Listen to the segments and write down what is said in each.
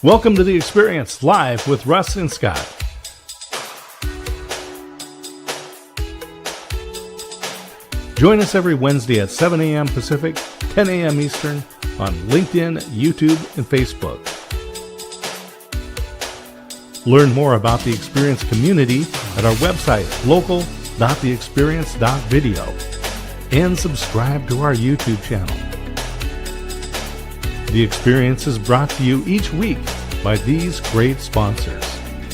Welcome to The Experience, live with Russ and Scott. Join us every Wednesday at 7 a.m. Pacific, 10 a.m. Eastern on LinkedIn, YouTube, and Facebook. Learn more about the Experience community at our website, local.theexperience.video, and subscribe to our YouTube channel. The Experience is brought to you each week by these great sponsors.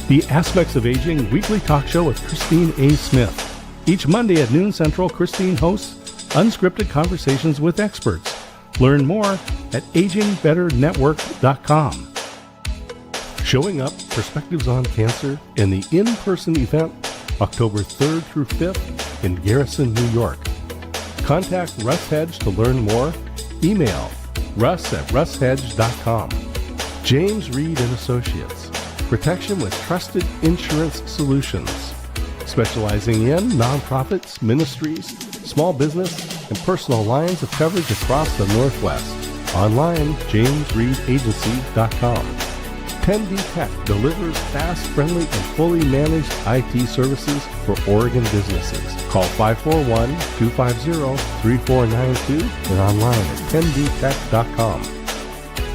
The Aspects of Aging weekly talk show with Christine A. Smith. Each Monday at noon Central, Christine hosts unscripted conversations with experts. Learn more at agingbetternetwork.com. Showing Up, Perspectives on Cancer, and the in-person event October 3rd through 5th in Garrison, New York. Contact Russ Hedge to learn more. Email russ@russhedge.com. James Reed and Associates, protection with trusted insurance solutions, specializing in nonprofits, ministries, small business, and personal lines of coverage across the Northwest. Online, jamesreedagency.com. 10D Tech delivers fast, friendly, and fully managed IT services for Oregon businesses. Call 541-250-3492 and online at 10dtech.com.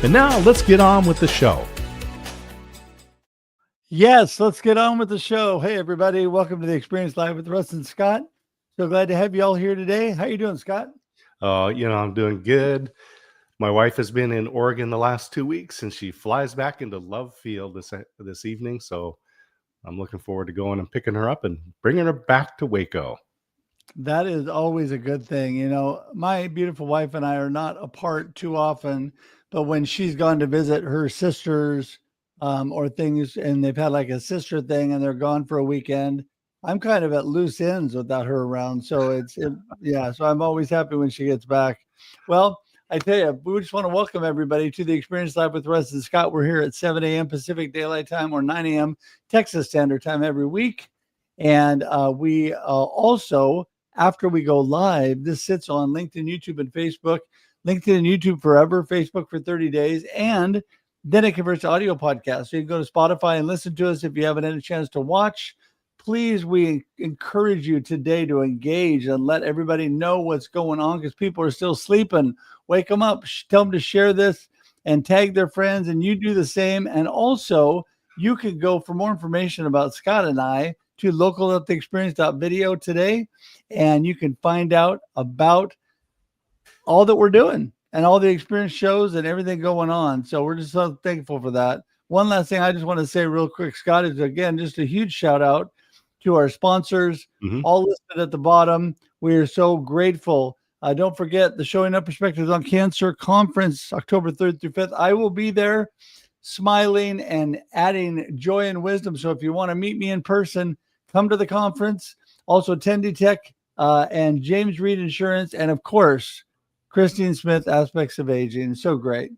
And now let's get on with the show. Yes, let's get on with the show. Hey, everybody. Welcome to The Experience Live with Russ and Scott. So glad to have you all here today. How you doing, Scott? I'm doing good. My wife has been in Oregon the last 2 weeks, and she flies back into Love Field this evening. So I'm looking forward to going and picking her up and bringing her back to Waco. That is always a good thing. You know, my beautiful wife and I are not apart too often, but when she's gone to visit her sisters or things, and they've had like a sister thing and they're gone for a weekend, I'm kind of at loose ends without her around. So so I'm always happy when she gets back. Well, I tell you, we just want to welcome everybody to The Experience Live with Russ and Scott. We're here at 7 a.m. Pacific Daylight Time or 9 a.m. Texas Standard Time every week. And we also, after we go live, this sits on LinkedIn, YouTube, and Facebook. LinkedIn and YouTube forever, Facebook for 30 days, and then it converts to audio podcast. So you can go to Spotify and listen to us if you haven't had a chance to watch. Please, we encourage you today to engage and let everybody know what's going on because people are still sleeping. Wake them up. Tell them to share this and tag their friends, and you do the same. And also, you can go for more information about Scott and I to local.theexperience.video today, and you can find out about all that we're doing and all the experience shows and everything going on. So we're just so thankful for that. One last thing I just want to say real quick, Scott, is again, just a huge shout out to our sponsors, all listed at the bottom. We are so grateful. Don't forget the Showing Up Perspectives on Cancer Conference, October 3rd through 5th. I will be there smiling and adding joy and wisdom. So if you want to meet me in person, come to the conference. Also, 10D Tech and James Reed Insurance, and of course, Christine Smith, Aspects of Aging. So great.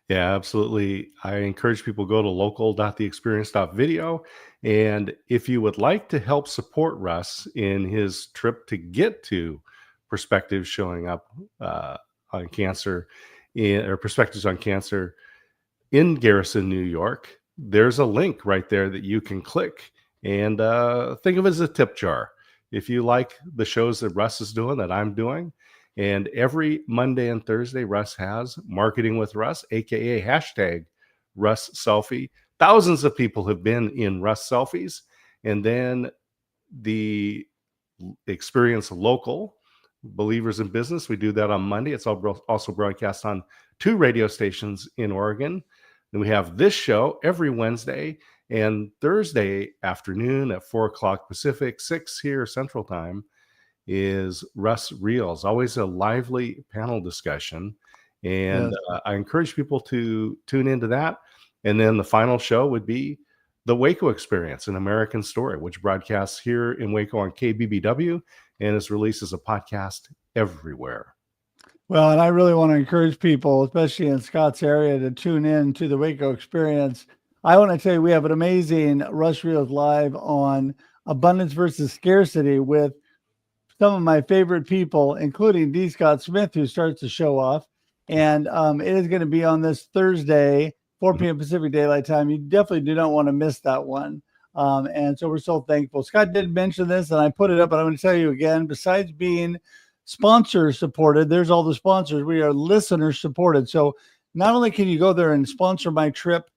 Yeah, absolutely. I encourage people to go to local.theexperience.video. And if you would like to help support Russ in his trip to get to Perspectives Showing Up on Cancer, or Perspectives on Cancer in Garrison, New York, there's a link right there that you can click and think of it as a tip jar. If you like the shows that Russ is doing, that I'm doing, and every Monday and Thursday, Russ has Marketing with Russ, aka hashtag Russ Selfie. Thousands of people have been in Russ Selfies. And then the Experience Local, Believers in Business, we do that on Monday. It's also broadcast on 2 radio stations in Oregon. Then we have this show every Wednesday and Thursday afternoon at 4 o'clock Pacific, 6 here Central Time, is Russ Reels, always a lively panel discussion. And I encourage people to tune into that. And then the final show would be the Waco Experience, an American Story, which broadcasts here in Waco on KBBW and is released as a podcast everywhere. Well, and I really want to encourage people, especially in Scott's area, to tune in to the Waco Experience. I want to tell you, we have an amazing Russ Reels Live on abundance versus scarcity with some of my favorite people, including D. Scott Smith, who starts the show off. And it is going to be on this Thursday 4 p.m. Pacific Daylight Time. You definitely do not want to miss that one. And so we're so thankful. Scott did mention this, and I put it up, but I'm going to tell you again, besides being sponsor supported, there's all the sponsors. We are listener supported. So not only can you go there and sponsor my trip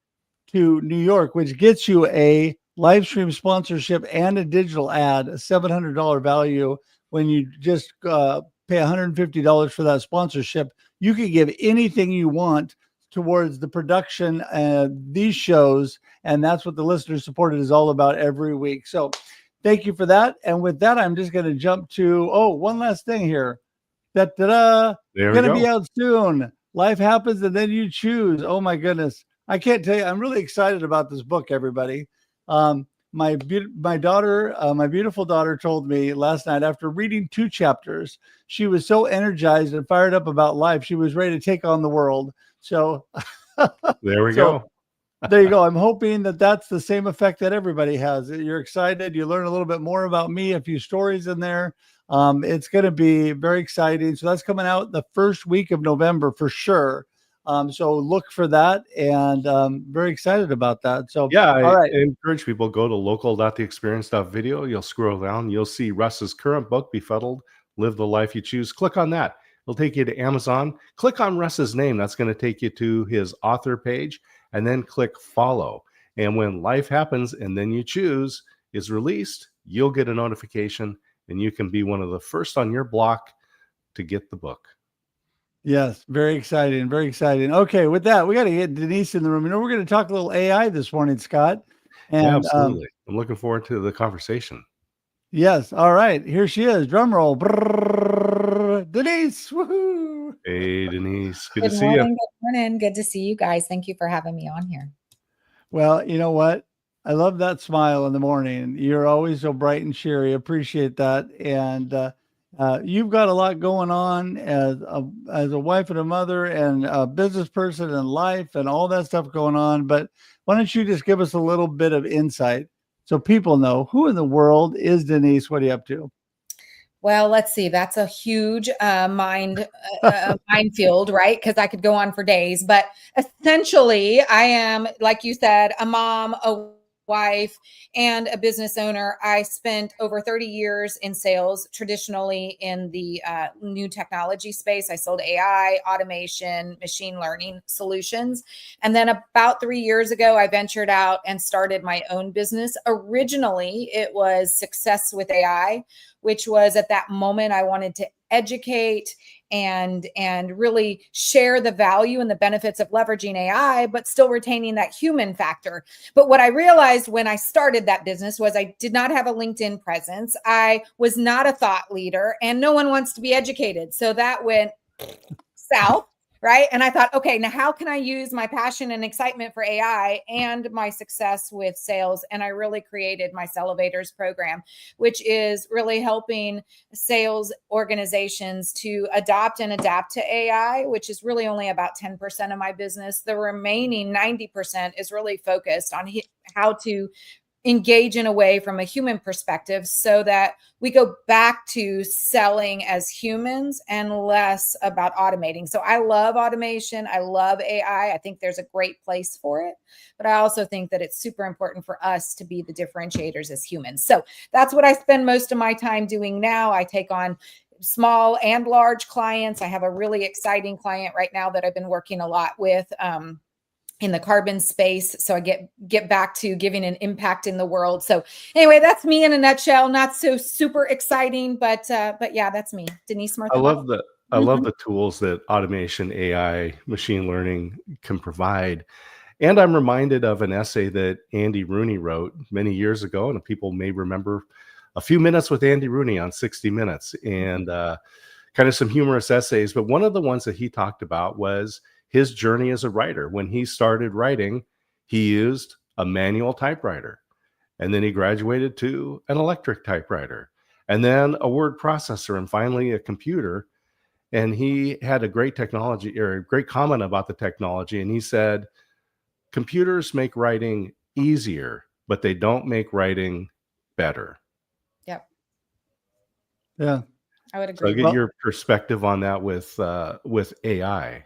to New York, which gets you a live stream sponsorship and a digital ad, a $700 value when you just pay $150 for that sponsorship. You can give anything you want towards the production of these shows, and that's what the listener supported is all about every week. So thank you for that. And with that, I'm just going to jump to one last thing here. Da-da-da. There we Going to be go. out soon. Life Happens and Then You Choose. Oh my goodness. I can't tell you. I'm really excited about this book, everybody. My daughter, my beautiful daughter, told me last night after reading 2 chapters, she was so energized and fired up about life. She was ready to take on the world. So There we so go. there you go. I'm hoping that that's the same effect that everybody has. You're excited. You learn a little bit more about me, a few stories in there. It's going to be very exciting. So that's coming out the first week of November for sure. So look for that, and very excited about that. So, Yeah, all I right. encourage people, go to local.theexperience.video. You'll scroll down. You'll see Russ's current book, Befuddled, Live the Life You Choose. Click on that. It'll take you to Amazon. Click on Russ's name. That's going to take you to his author page, and then click follow. And when Life Happens and Then You Choose is released, you'll get a notification, and you can be one of the first on your block to get the book. Yes, very exciting. Very exciting. Okay, with that, we got to get Denise in the room. We're going to talk a little AI this morning, Scott. Yeah, And absolutely. I'm looking forward to the conversation. yes, all right. Here she is. Drum roll. Brrr, Denise. Woohoo! Hey, Denise. Good to Good see you. morning. Good morning. Good to see you guys. Thank you for having me on here. Well, you know what? I love that smile in the morning. You're always so bright and cheery. Appreciate that. And you've got a lot going on as a wife and a mother and a business person and life and all that stuff going on. But why don't you just give us a little bit of insight so people know who in the world is Denise? What are you up to? Well, let's see. That's a huge minefield, right? Because I could go on for days. But essentially, I am, like you said, a mom, a wife, and a business owner. I spent over 30 years in sales, traditionally in the new technology space. I sold AI, automation, machine learning solutions. And then about 3 years ago, I ventured out and started my own business. Originally, it was Success with AI, which was at that moment I wanted to educate and really share the value and the benefits of leveraging AI, but still retaining that human factor. But what I realized when I started that business was I did not have a LinkedIn presence. I was not a thought leader, and no one wants to be educated. So that went south. Right. And I thought, okay, now how can I use my passion and excitement for AI and my success with sales? And I really created my Salivators program, which is really helping sales organizations to adopt and adapt to AI, which is really only about 10% of my business. The remaining 90% is really focused on how to engage in a way from a human perspective so that we go back to selling as humans and less about automating. So I love automation. I love AI. I think there's a great place for it, but I also think that it's super important for us to be the differentiators as humans. So that's what I spend most of my time doing now. I take on small and large clients. I have a really exciting client right now that I've been working a lot with, in the carbon space. So I get back to giving an impact in the world. So anyway, that's me in a nutshell. Not so super exciting, but yeah, that's me, Denise Martha. I love the tools that automation, AI, machine learning can provide. And I'm reminded of an essay that Andy Rooney wrote many years ago, and people may remember A Few Minutes with Andy Rooney on 60 Minutes, and kind of some humorous essays. But one of the ones that he talked about was his journey as a writer. When he started writing, he used a manual typewriter, and then he graduated to an electric typewriter, and then a word processor, and finally a computer. And he had a great technology, or a great comment about the technology. And he said, computers make writing easier, but they don't make writing better. Yep. Yeah. I would So I'll agree. get your perspective on that with AI.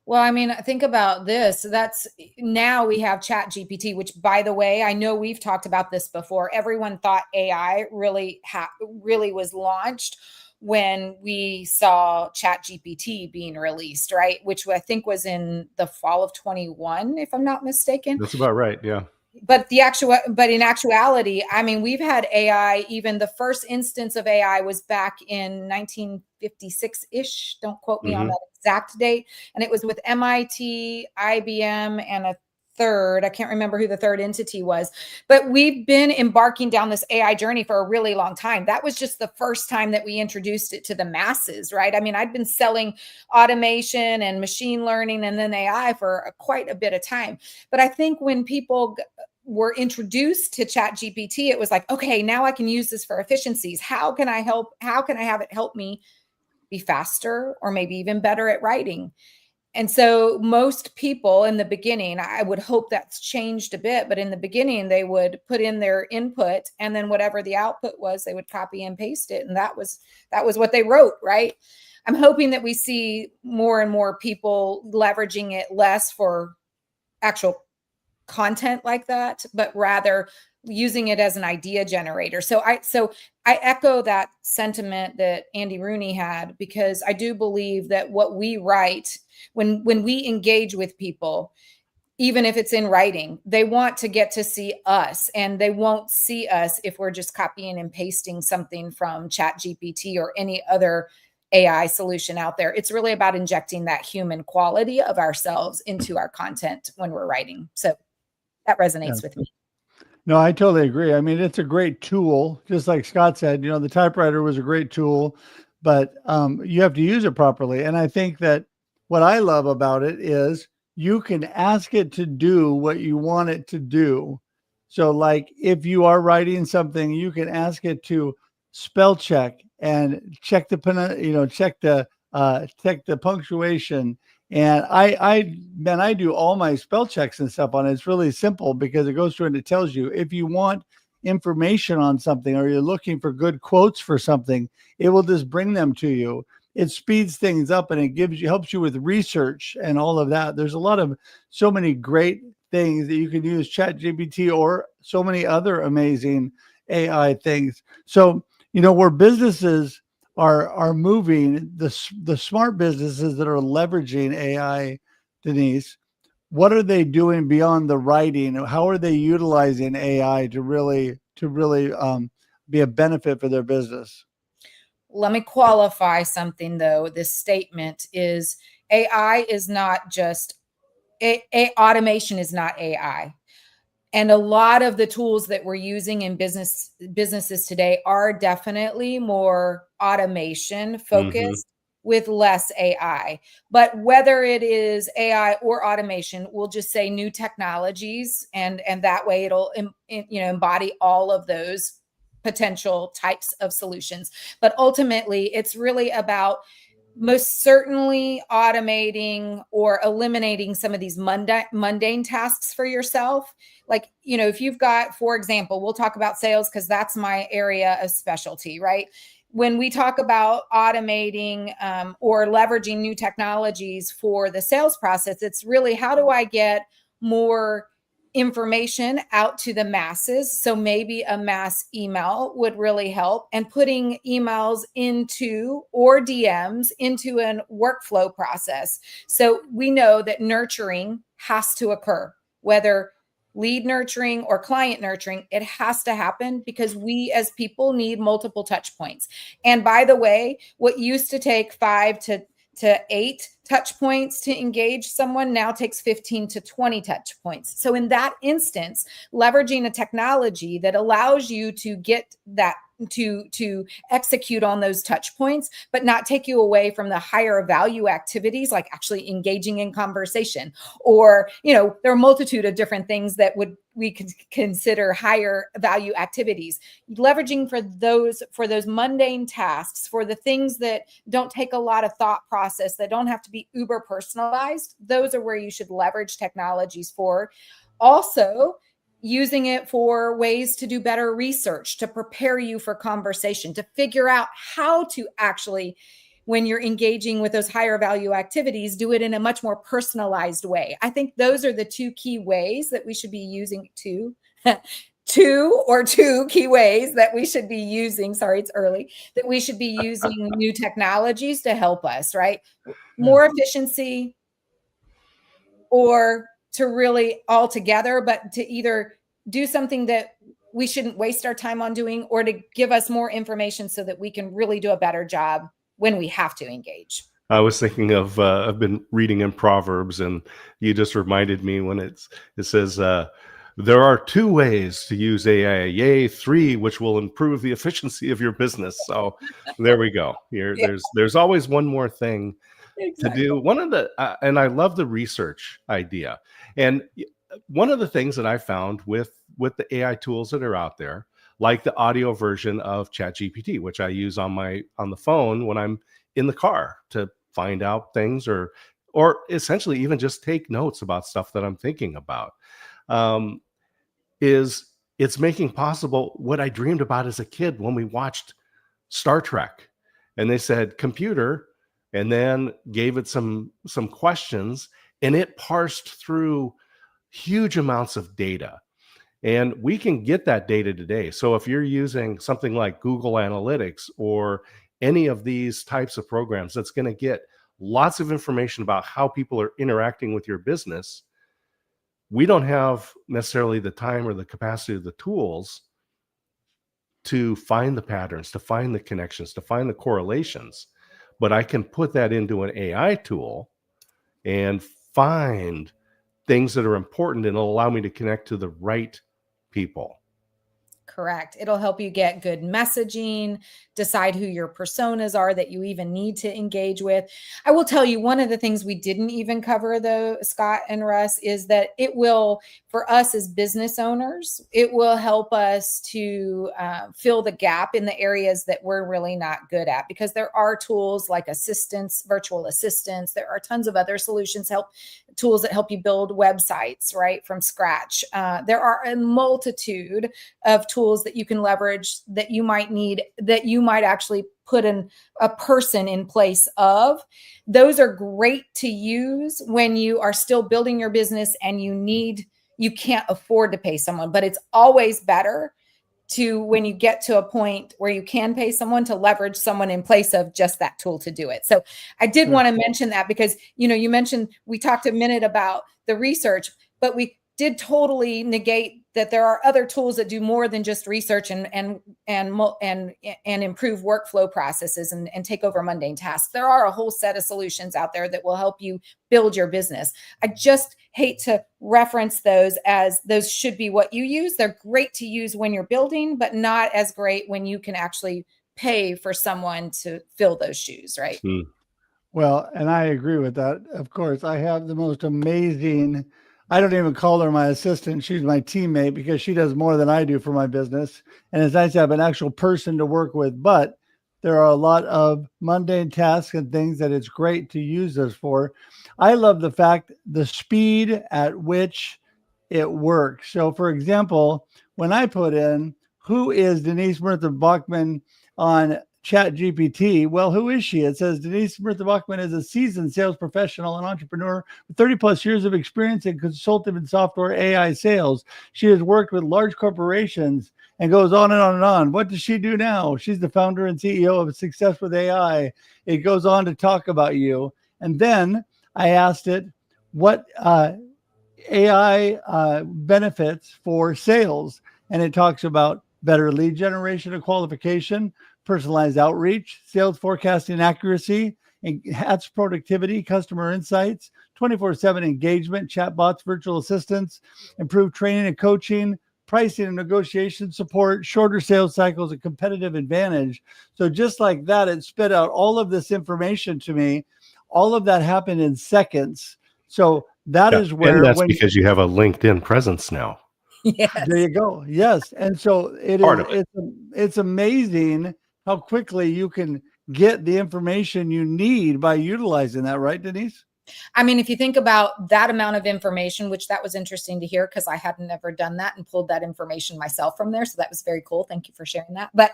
Well, I mean, think about this. That's now we have Chat GPT, which, by the way, I know we've talked about this before. Everyone thought AI really was launched when we saw Chat GPT being released, right? Which I think was in the fall of 21, if I'm not mistaken. That's about right. Yeah. But in actuality, I mean, we've had AI. Even the first instance of AI was back in 1956-ish. Don't quote me on Hmm. that exact date. And it was with MIT, IBM, and a third. I can't remember who the third entity was. But we've been embarking down this AI journey for a really long time. That was just the first time that we introduced it to the masses, right? I mean, I'd been selling automation and machine learning and then AI for quite a bit of time. But I think when people were introduced to Chat GPT, it was like, okay, now I can use this for efficiencies. How can I have it help me be faster or maybe even better at writing? And so most people in the beginning, I would hope that's changed a bit, but in the beginning, they would put in their input and then whatever the output was, they would copy and paste it. And that was what they wrote, right? I'm hoping that we see more and more people leveraging it less for actual content like that, but rather using it as an idea generator. So I echo that sentiment that Andy Rooney had, because I do believe that what we write, when we engage with people, even if it's in writing, they want to get to see us, and they won't see us if we're just copying and pasting something from Chat GPT or any other AI solution out there. It's really about injecting that human quality of ourselves into our content when we're writing. So that Yeah. resonates with me. No, I totally agree. I mean, it's a great tool. Just like Scott said, the typewriter was a great tool, but you have to use it properly. And I think that what I love about it is you can ask it to do what you want it to do. So like if you are writing something, you can ask it to spell check and check check the punctuation. And I do all my spell checks and stuff on it. It's really simple because it goes through and it tells you if you want information on something or you're looking for good quotes for something, it will just bring them to you. It speeds things up and it helps you with research and all of that. There's so many great things that you can use ChatGPT or so many other amazing AI things. So, where businesses are moving, the smart businesses that are leveraging AI, Denise, what are they doing beyond the writing? How are they utilizing AI to really be a benefit for their business? Let me qualify something though. This statement is AI is not just automation is not AI. And a lot of the tools that we're using in businesses today are definitely more automation Hmm. focused with less AI. But whether it is AI or automation, we'll just say new technologies, and that way it'll embody all of those potential types of solutions. But ultimately, it's really about most certainly automating or eliminating some of these mundane tasks for yourself. Like, if you've got, for example, we'll talk about sales because that's my area of specialty, right? When we talk about automating or leveraging new technologies for the sales process, it's really how do I get more information out to the masses? So maybe a mass email would really help, and putting emails into or DMs into a workflow process. So we know that nurturing has to occur, whether lead nurturing or client nurturing, it has to happen because we as people need multiple touch points. And by the way, what used to take 5 to 8 touch points to engage someone now takes 15 to 20 touch points. So in that instance, leveraging a technology that allows you to get that to execute on those touch points, but not take you away from the higher value activities like actually engaging in conversation, or there are a multitude of different things that we could consider higher value activities. Leveraging for those mundane tasks, for the things that don't take a lot of thought process, that don't have to be uber personalized, those are where you should leverage technologies for. Also, using it for ways to do better research, to prepare you for conversation, to figure out how to actually when you're engaging with those higher value activities, do it in a much more personalized way. I think those are the two key ways that we should be using two key ways that we should be using. Sorry, it's early, that we should be using new technologies to help us, right? More efficiency, or to really all together, but to either do something that we shouldn't waste our time on doing, or to give us more information so that we can really do a better job when we have to engage. I was thinking of I've been reading in Proverbs, and you just reminded me when it says there are 2 ways to use AI, yea, 3 which will improve the efficiency of your business. So there we go. Here, there's always one more thing to do. One of the and I love the research idea. And one of the things that I found with the AI tools that are out there, like the audio version of ChatGPT, which I use on the phone when I'm in the car to find out things, or essentially even just take notes about stuff that I'm thinking about, is it's making possible what I dreamed about as a kid when we watched Star Trek, and they said computer, and then gave it some questions, and it parsed through huge amounts of data. And we can get that data today. So if you're using something like Google Analytics or any of these types of programs, that's going to get lots of information about how people are interacting with your business. We don't have necessarily the time or the capacity of the tools to find the patterns, to find the connections, to find the correlations. But I can put that into an AI tool and find things that are important, and it'll allow me to connect to the right people. Correct. It'll help you get good messaging, decide who your personas are that you even need to engage with. I will tell you, one of the things we didn't even cover, though, Scott and Russ, is that it will, for us as business owners, it will help us to fill the gap in the areas that we're really not good at, because there are tools like assistants, virtual assistants. There are tons of other solutions, tools that help you build websites, right, from scratch. There are a multitude of tools that you can leverage that you might need, that you might actually put a person in place of. Those are great to use when you are still building your business and you can't afford to pay someone, but it's always better to, when you get to a point where you can pay someone, to leverage someone in place of just that tool to do it. So I did want to mention that, because, you mentioned, we talked a minute about the research, but we did totally negate that there are other tools that do more than just research and improve workflow processes and take over mundane tasks. There are a whole set of solutions out there that will help you build your business. I just hate to reference those as those should be what you use. They're great to use when you're building, but not as great when you can actually pay for someone to fill those shoes, right? Well, and I agree with that. Of course, I have the most amazing, I don't even call her my assistant. She's my teammate, because she does more than I do for my business. And it's nice to have an actual person to work with. But there are a lot of mundane tasks and things that it's great to use this for. I love the fact, the speed at which it works. So, for example, when I put in, who is Denise Murtha Bachman on ChatGPT? Well, who is she? It says Denise Murtha Bachman is a seasoned sales professional and entrepreneur with 30 plus years of experience in consultative and software AI sales. She has worked with large corporations, and goes on and on and on. What does she do now? She's the founder and CEO of Success with AI. It goes on to talk about you. And then I asked it what AI benefits for sales. And it talks about better lead generation and qualification, personalized outreach, sales forecasting accuracy, enhanced productivity, customer insights, 24/7 engagement, chatbots, virtual assistants, improved training and coaching, pricing and negotiation support, shorter sales cycles, a competitive advantage. So just like that, it spit out all of this information to me. All of that happened in seconds. So that is where, and that's because you have a LinkedIn presence now. Yes. There you go. Yes. And so it's amazing how quickly you can get the information you need by utilizing that, right, Denise? I mean, if you think about that amount of information, which that was interesting to hear because I hadn't never done that and pulled that information myself from there. So that was very cool. Thank you for sharing that. But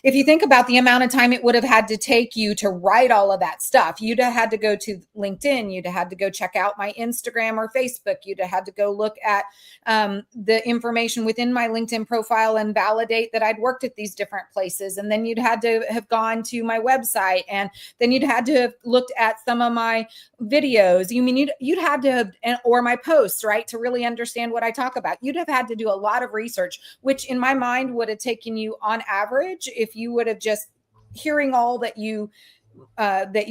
if you think about the amount of time it would have had to take you to write all of that stuff, you'd have had to go to LinkedIn, you'd have had to go check out my Instagram or Facebook, you'd have had to go look at the information within my LinkedIn profile and validate that I'd worked at these different places. And then you'd had to have gone to my website, and then you'd had to have looked at some of my videos. You mean you'd had to have, or my posts, right, to really understand what I talk about. You'd have had to do a lot of research, which in my mind would have taken you on average, if you would have just hearing all that you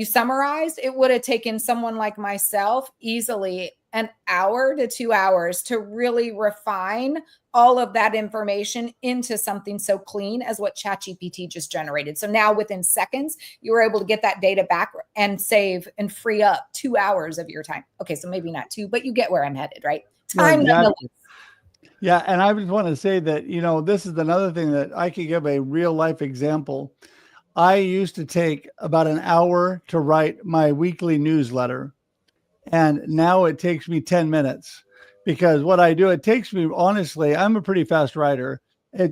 summarized, it would have taken someone like myself easily an hour to 2 hours to really refine all of that information into something so clean as what ChatGPT just generated. So now within seconds, you were able to get that data back and save and free up 2 hours of your time. Okay, so maybe not 2, but you get where I'm headed, right? Time. Yeah, exactly. Yeah, and I just want to say that, this is another thing that I could give a real life example. I used to take about an hour to write my weekly newsletter, and now it takes me 10 minutes. Because what I do, it takes me, honestly, I'm a pretty fast writer.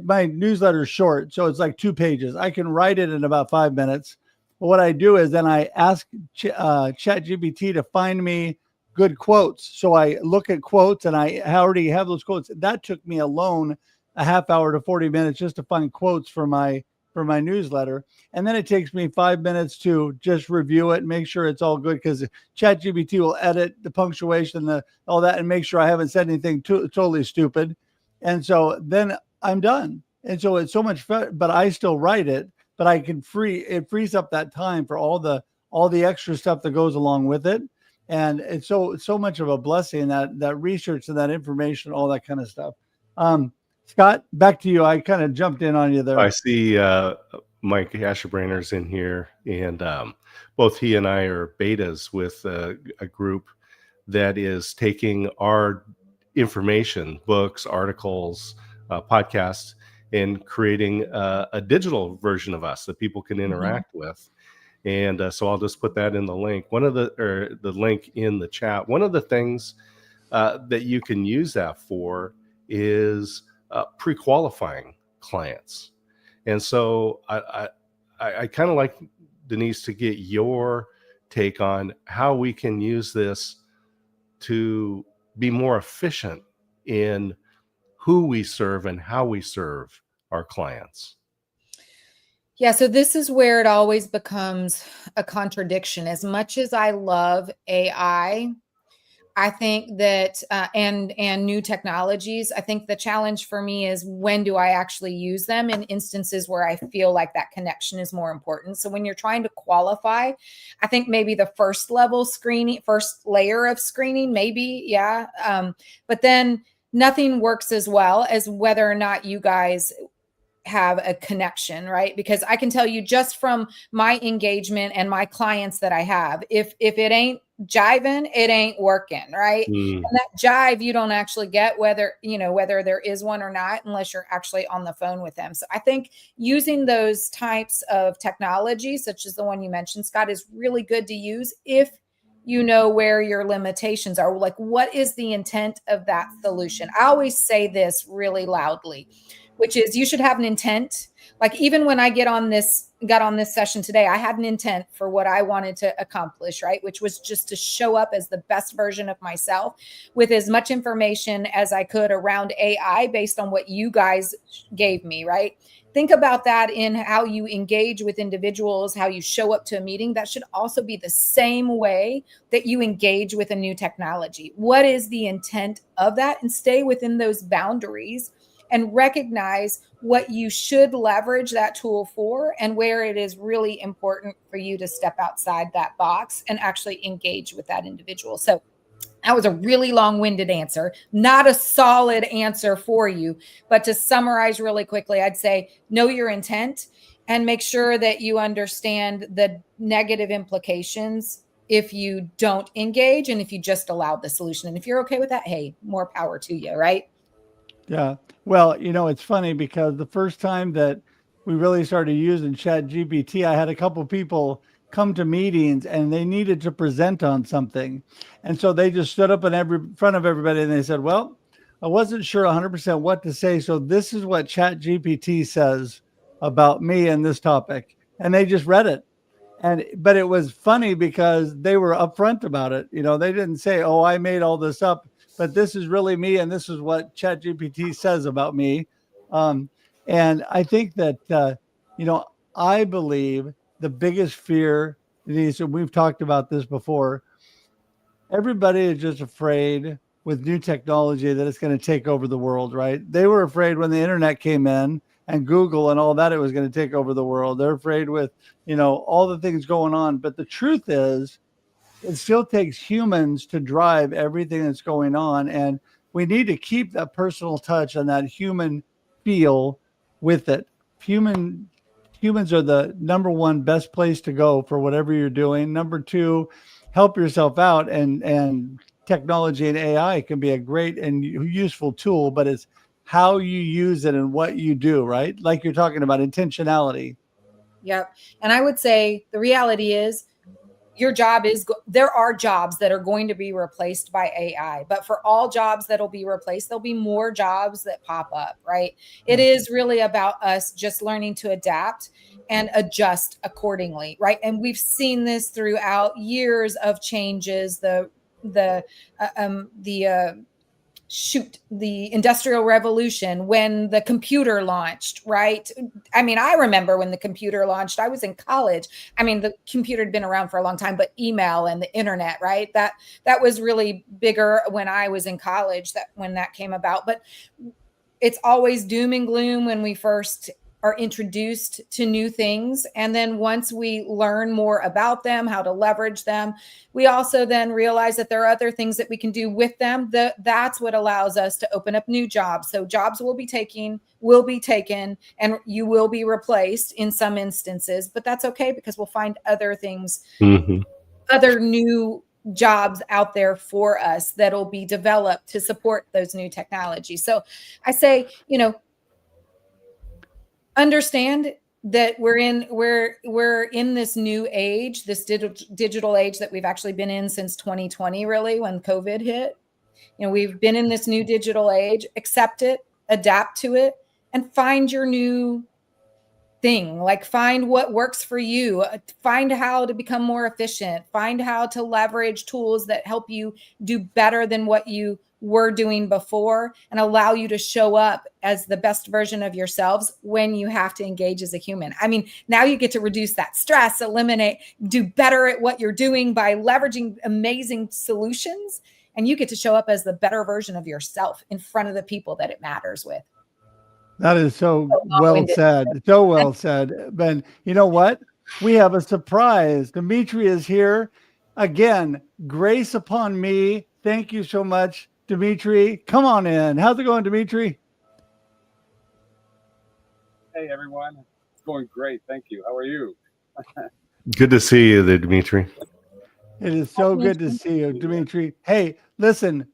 My newsletter is short, so it's like 2 pages. I can write it in about 5 minutes. But what I do is then I ask ChatGPT to find me good quotes. So I look at quotes, and I already have those quotes. That took me alone a half hour to 40 minutes just to find quotes for my newsletter. And then it takes me 5 minutes to just review it and make sure it's all good, because ChatGPT will edit the punctuation, all that, and make sure I haven't said anything totally stupid. And so then I'm done. And so it's so much fun, but I still write it, but it frees up that time for all the extra stuff that goes along with it. And it's so much of a blessing, that research and that information, all that kind of stuff. Scott, back to you. I kind of jumped in on you there. I see Mike Asherbrainer's in here, and both he and I are betas with a group that is taking our information, books, articles, podcasts, and creating a digital version of us that people can interact with. And so I'll just put that in the link. The link in the chat. One of the things that you can use that for is pre-qualifying clients. And so I kind of like, Denise, to get your take on how we can use this to be more efficient in who we serve and how we serve our clients. Yeah, so this is where it always becomes a contradiction. As much as I love AI, I think that and new technologies, I think the challenge for me is, when do I actually use them in instances where I feel like that connection is more important? So when you're trying to qualify, I think maybe the first layer of screening, maybe, yeah. But then nothing works as well as whether or not you guys have a connection, right? Because I can tell you just from my engagement and my clients that I have, if it ain't jiving, it ain't working, right? And that jive you don't actually get whether there is one or not, unless you're actually on the phone with them. So I think using those types of technology, such as the one you mentioned, Scott, is really good to use if you know where your limitations are. Like, what is the intent of that solution? I always say this really loudly, which is, you should have an intent. Like, even when I got on this session today, I had an intent for what I wanted to accomplish, right? Which was just to show up as the best version of myself with as much information as I could around AI based on what you guys gave me, right? Think about that in how you engage with individuals, how you show up to a meeting. That should also be the same way that you engage with a new technology. What is the intent of that? And stay within those boundaries and recognize what you should leverage that tool for, and where it is really important for you to step outside that box and actually engage with that individual. So that was a really long-winded answer, not a solid answer for you, but to summarize really quickly, I'd say know your intent and make sure that you understand the negative implications if you don't engage and if you just allow the solution. And if you're okay with that, hey, more power to you, right? Yeah. Well, it's funny, because the first time that we really started using ChatGPT, I had a couple people come to meetings and they needed to present on something. And so they just stood up in front of everybody and they said, well, I wasn't sure 100% what to say. So this is what Chat GPT says about me and this topic. And they just read it. But it was funny because they were upfront about it. You know, they didn't say, oh, I made all this up, but this is really me. And this is what Chat GPT says about me. And I think that, you know, I believe the biggest fear, Denise, and we've talked about this before, everybody is just afraid with new technology that it's going to take over the world, right? They were afraid when the internet came in and Google and all that, it was going to take over the world. They're afraid with, you know, all the things going on. But the truth is, it still takes humans to drive everything that's going on. And we need to keep that personal touch and that human feel with it. Humans are the number one best place to go for whatever you're doing. Number two, help yourself out, and technology and AI can be a great and useful tool, but it's how you use it and what you do, right? Like you're talking about intentionality. Yep. And I would say the reality is your job is, there are jobs that are going to be replaced by AI, but for all jobs that'll be replaced, there'll be more jobs that pop up, right? It is really about us just learning to adapt and adjust accordingly, right? And we've seen this throughout years of changes, the Industrial Revolution, when the computer launched, right? I mean, I remember when the computer launched, I was in college. I mean, the computer had been around for a long time, but email and the internet, right? That was really bigger when I was in college, when that came about. But it's always doom and gloom when we first are introduced to new things. And then once we learn more about them, how to leverage them, we also then realize that there are other things that we can do with them. That's what allows us to open up new jobs. So jobs will be taken, and you will be replaced in some instances, but that's okay because we'll find other things, other new jobs out there for us that'll be developed to support those new technologies. So I say, you know, understand that we're in this new age, this digital age that we've actually been in since 2020, really, when COVID hit. You know, we've been in this new digital age. Accept it, adapt to it, and find your new thing. Like, find what works for you, find how to become more efficient, find how to leverage tools that help you do better than what you were doing before, and allow you to show up as the best version of yourselves when you have to engage as a human. I mean, now you get to reduce that stress, do better at what you're doing by leveraging amazing solutions, and you get to show up as the better version of yourself in front of the people that it matters with. That is so well said. So well said. Ben, you know what? We have a surprise. Dimitri is here. Again, grace upon me. Thank you so much, Dimitri. Come on in. How's it going, Dimitri? Hey, everyone. It's going great. Thank you. How are you? Good to see you there, Dimitri. It is so good to see you, Dimitri. Hey, listen,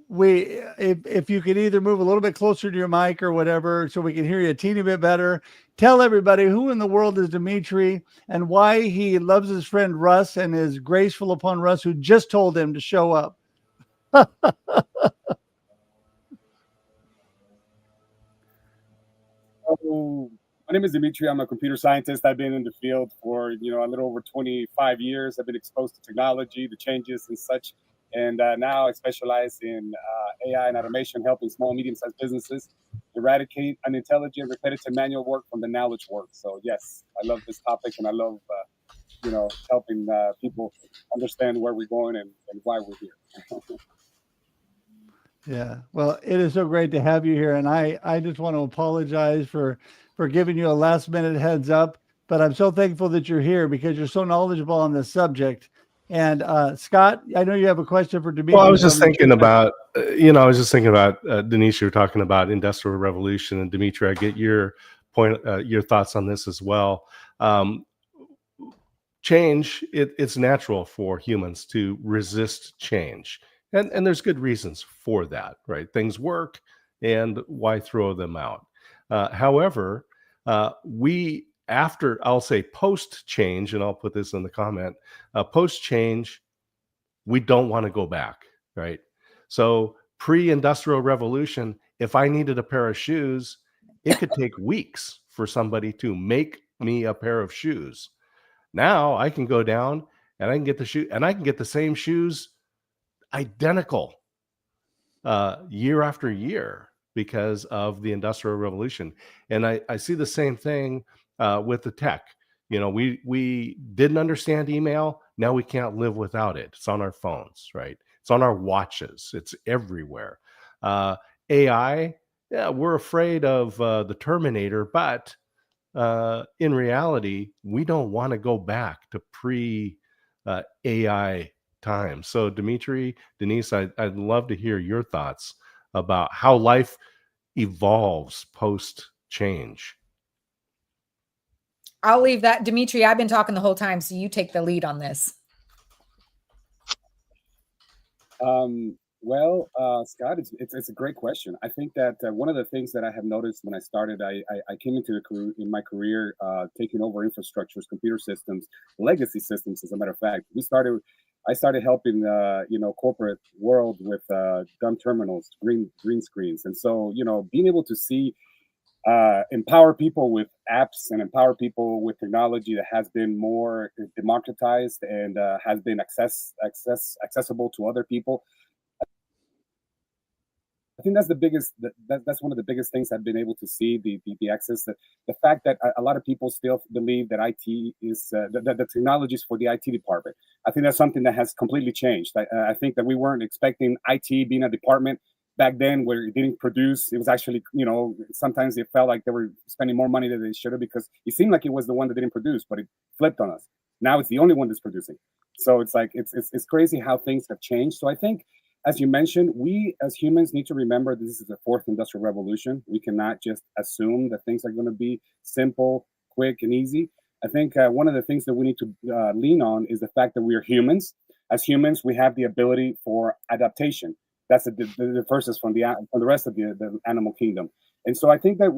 if you could either move a little bit closer to your mic or whatever, so we can hear you a teeny bit better. Tell everybody who in the world is Dimitri and why he loves his friend Russ and is graceful upon Russ, who just told him to show up. Oh, my name is Dimitri. I'm a computer scientist. I've been in the field for, a little over 25 years. I've been exposed to technology, the changes and such. And now I specialize in AI and automation, helping small, medium-sized businesses eradicate unintelligent, repetitive manual work from the knowledge work. So yes, I love this topic, and I love, helping people understand where we're going and why we're here. Yeah, well, it is so great to have you here. And I just want to apologize for giving you a last minute heads up, but I'm so thankful that you're here because you're so knowledgeable on this subject. And Scott, I know you have a question for Dimitri. Well, I was just thinking about, Denise, you were talking about Industrial Revolution, and Dimitri, I get your point, your thoughts on this as well. Change, it's natural for humans to resist change. And there's good reasons for that, right? Things work, and why throw them out? However, we after, I'll say post change, and I'll put this in the comment, post change, we don't want to go back, right? So pre-industrial revolution, if I needed a pair of shoes, it could take weeks for somebody to make me a pair of shoes. Now I can go down and I can get the shoe, and I can get the same shoes identical year after year because of the industrial revolution. And I see the same thing with the tech. You know, we didn't understand email. Now we can't live without it. It's on our phones, right? It's on our watches. It's everywhere. AI, yeah, we're afraid of the Terminator, but in reality, we don't want to go back to pre AI time. So, Dimitri, Denise, I'd love to hear your thoughts about how life evolves post change. I'll leave that. Dimitri, I've been talking the whole time, so you take the lead on this. Well, Scott, it's a great question. I think that one of the things that I have noticed when I started, I came into my career taking over infrastructures, computer systems, legacy systems. As a matter of fact, I started helping corporate world with dumb terminals, green screens, and so being able to see empower people with apps and empower people with technology that has been more democratized and has been accessible to other people. I think that's the biggest. That's one of the biggest things I've been able to see, the access, the fact that a lot of people still believe that IT is the technology is for the IT department. I think that's something that has completely changed. I think that we weren't expecting IT being a department back then where it didn't produce. It was actually, sometimes it felt like they were spending more money than they should have because it seemed like it was the one that didn't produce, but it flipped on us. Now it's the only one that's producing. So it's like it's crazy how things have changed. So I think, as you mentioned, we as humans need to remember this is the fourth industrial revolution. We cannot just assume that things are going to be simple, quick, and easy. I think one of the things that we need to lean on is the fact that we are humans. As humans, we have the ability for adaptation. That's the difference from the rest of the animal kingdom. And so I think that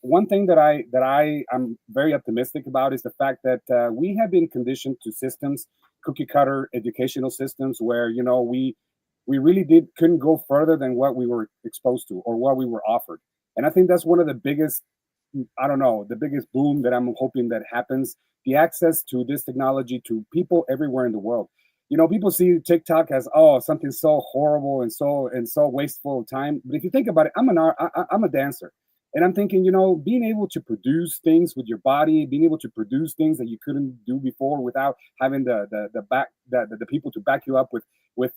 one thing that I'm very optimistic about is the fact that we have been conditioned to systems, cookie cutter educational systems, where we really couldn't go further than what we were exposed to or what we were offered. And I think that's one of the biggest, the biggest boom that I'm hoping that happens, the access to this technology to people everywhere in the world. People see TikTok as, something so horrible and so wasteful of time. But if you think about it, I'm a dancer. And I'm thinking, being able to produce things with your body, being able to produce things that you couldn't do before without having the people to back you up with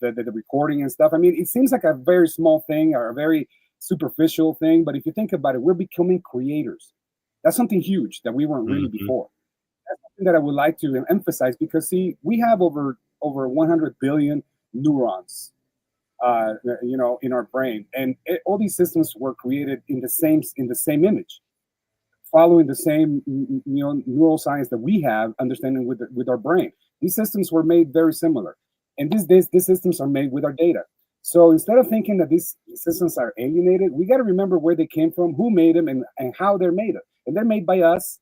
the recording and stuff. I mean, it seems like a very small thing or a very superficial thing, but if you think about it, we're becoming creators. That's something huge that we weren't really before. That's something that I would like to emphasize because, see, we have over 100 billion neurons, in our brain, and all these systems were created in the same image, following the same neuroscience that we have understanding with our brain. These systems were made very similar. And these systems are made with our data. So instead of thinking that these systems are alienated, we got to remember where they came from, who made them, and how they're made. And they're made by us,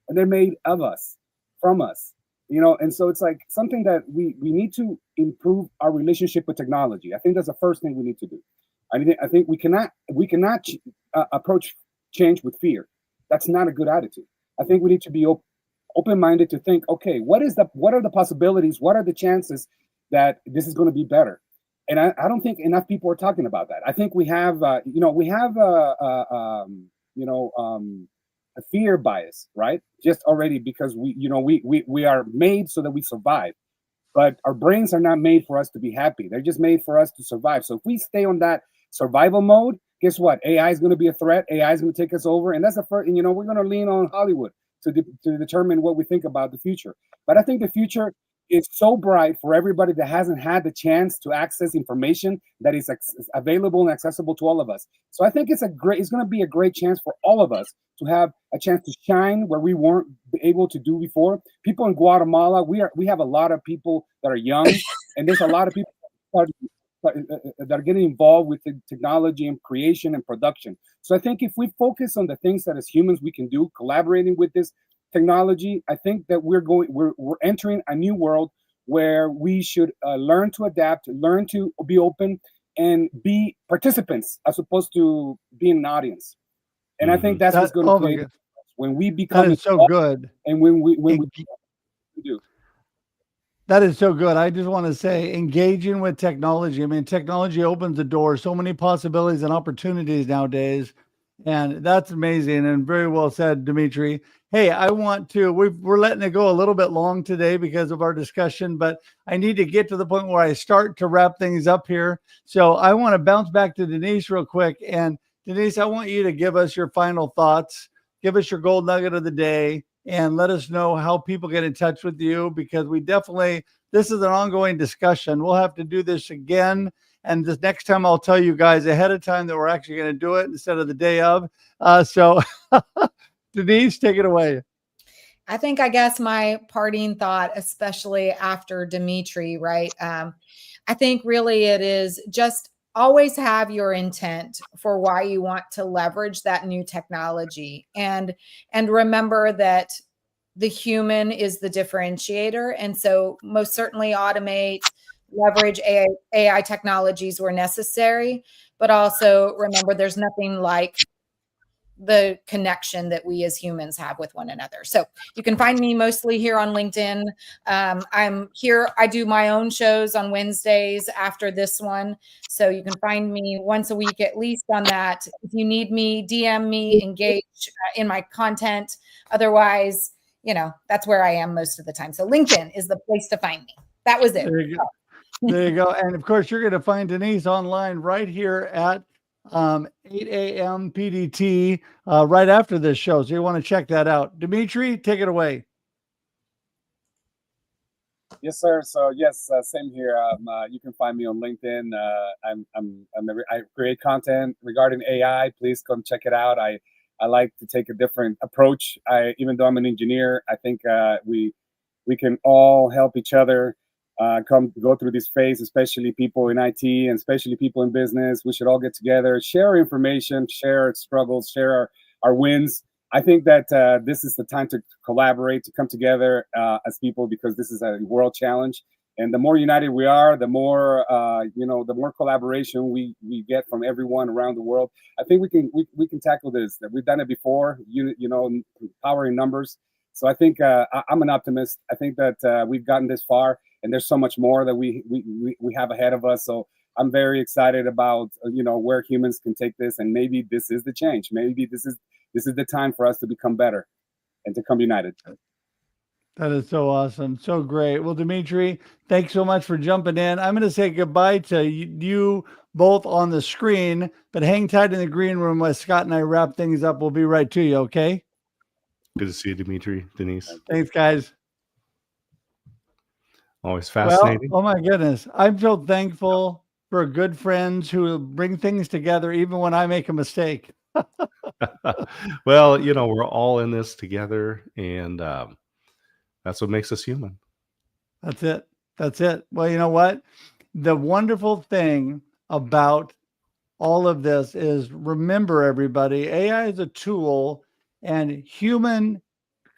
and they're made of us, from us. And so it's like something that we need to improve our relationship with technology. I think that's the first thing we need to do. I think we cannot approach change with fear. That's not a good attitude. I think we need to be open-minded to think, okay, what are the possibilities? What are the chances that this is going to be better? And I don't think enough people are talking about that. I think we have, a fear bias, right? Just already because we are made so that we survive, but our brains are not made for us to be happy. They're just made for us to survive. So if we stay on that survival mode, guess what? AI is going to be a threat. AI is going to take us over, and that's the first. And we're going to lean on Hollywood to determine what we think about the future. But I think the future is so bright for everybody that hasn't had the chance to access information that is available and accessible to all of us. So I think it's going to be a great chance for all of us to have a chance to shine where we weren't able to do before. People in Guatemala, we have a lot of people that are young, and there's a lot of people that are getting involved with the technology and creation and production. So I think if we focus on the things that as humans we can do, collaborating with this technology, I think that we're entering a new world where we should learn to adapt, learn to be open, and be participants as opposed to being an audience. And I think that's what's going to Oh my create God, when we that become is so involved good. and when we Eng- do. That is so good. I just want to say, engaging with technology. I mean, technology opens the door, so many possibilities and opportunities nowadays. And that's amazing and very well said, Dimitri. Hey, I want to, we're letting it go a little bit long today because of our discussion, but I need to get to the point where I start to wrap things up here. So I want to bounce back to Denise real quick. And Denise, I want you to give us your final thoughts, give us your gold nugget of the day, and let us know how people get in touch with you, because we definitely, this is an ongoing discussion. We'll have to do this again. And this next time I'll tell you guys ahead of time that we're actually going to do it instead of the day of. So Denise, take it away. I think, I guess my parting thought, especially after Dimitri, right? I think really it is just always have your intent for why you want to leverage that new technology, and remember that the human is the differentiator. And so most certainly automate, leverage AI technologies where necessary, but also remember there's nothing like the connection that we as humans have with one another. So you can find me mostly here on LinkedIn. I'm here. I do my own shows on Wednesdays after this one. So you can find me once a week at least on that. If you need me, DM me, engage in my content. Otherwise, that's where I am most of the time. So LinkedIn is the place to find me. That was it. There you go. There you go. And of course, you're going to find Denise online right here at 8 a.m. PDT right after this show. So you want to check that out. Dimitri, take it away. Yes, sir. So yes, same here. You can find me on LinkedIn. I create content regarding AI. Please come check it out. I like to take a different approach. Even though I'm an engineer, I think we can all help each other go through this phase, especially people in IT and especially people in business. We should all get together, share information, share our struggles, share our wins. I think that this is the time to collaborate, to come together as people, because this is a world challenge. And the more united we are, the more the more collaboration we get from everyone around the world. I think we can tackle this. We've done it before. Power in numbers. So I think I'm an optimist. I think that we've gotten this far, and there's so much more that we have ahead of us. So I'm very excited about where humans can take this, and maybe this is the change. Maybe this is the time for us to become better and to come united. That is so awesome. So great. Well, Dimitri, thanks so much for jumping in. I'm going to say goodbye to you both on the screen, but hang tight in the green room as Scott and I wrap things up. We'll be right to you. Okay. Good to see you, Dimitri, Denise. Thanks, guys. Always fascinating. Well, oh my goodness. I'm so thankful for good friends who bring things together even when I make a mistake. Well, we're all in this together, and that's what makes us human. That's it. That's it. Well, you know what? The wonderful thing about all of this is, remember, everybody, AI is a tool, and human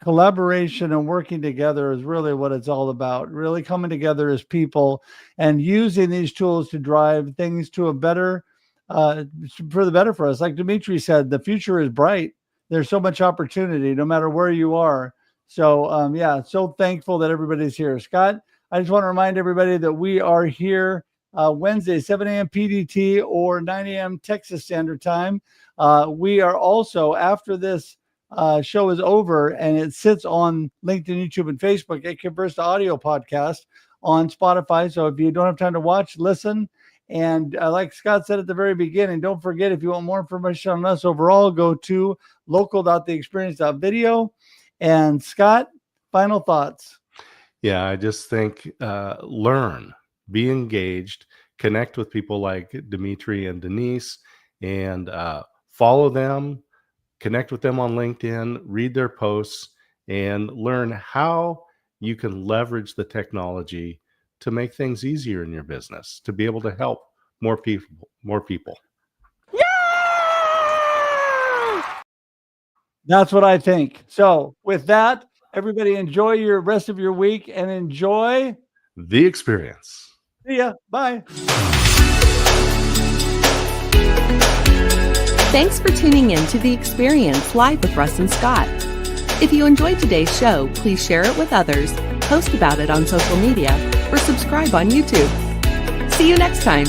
collaboration and working together is really what it's all about. Really coming together as people and using these tools to drive things to a better, for the better for us. Like Dimitri said, the future is bright. There's so much opportunity no matter where you are. So yeah, so thankful that everybody's here. Scott, I just want to remind everybody that we are here Wednesday, 7 a.m. PDT or 9 a.m. Texas Standard Time. We are also, after this show is over and it sits on LinkedIn, YouTube, and Facebook, it converts to audio podcast on Spotify. So if you don't have time to watch, listen. And like Scott said at the very beginning, don't forget, if you want more information on us overall, go to local.theexperience.video. And Scott, final thoughts. Yeah, I just think learn, be engaged, connect with people like Dimitri and Denise, and follow them, connect with them on LinkedIn, read their posts, and learn how you can leverage the technology to make things easier in your business, to be able to help more people. That's what I think. So with that, everybody enjoy your rest of your week and enjoy the experience. See ya. Bye. Thanks for tuning in to The Experience live with Russ and Scott. If you enjoyed today's show, please share it with others, post about it on social media, or subscribe on YouTube. See you next time.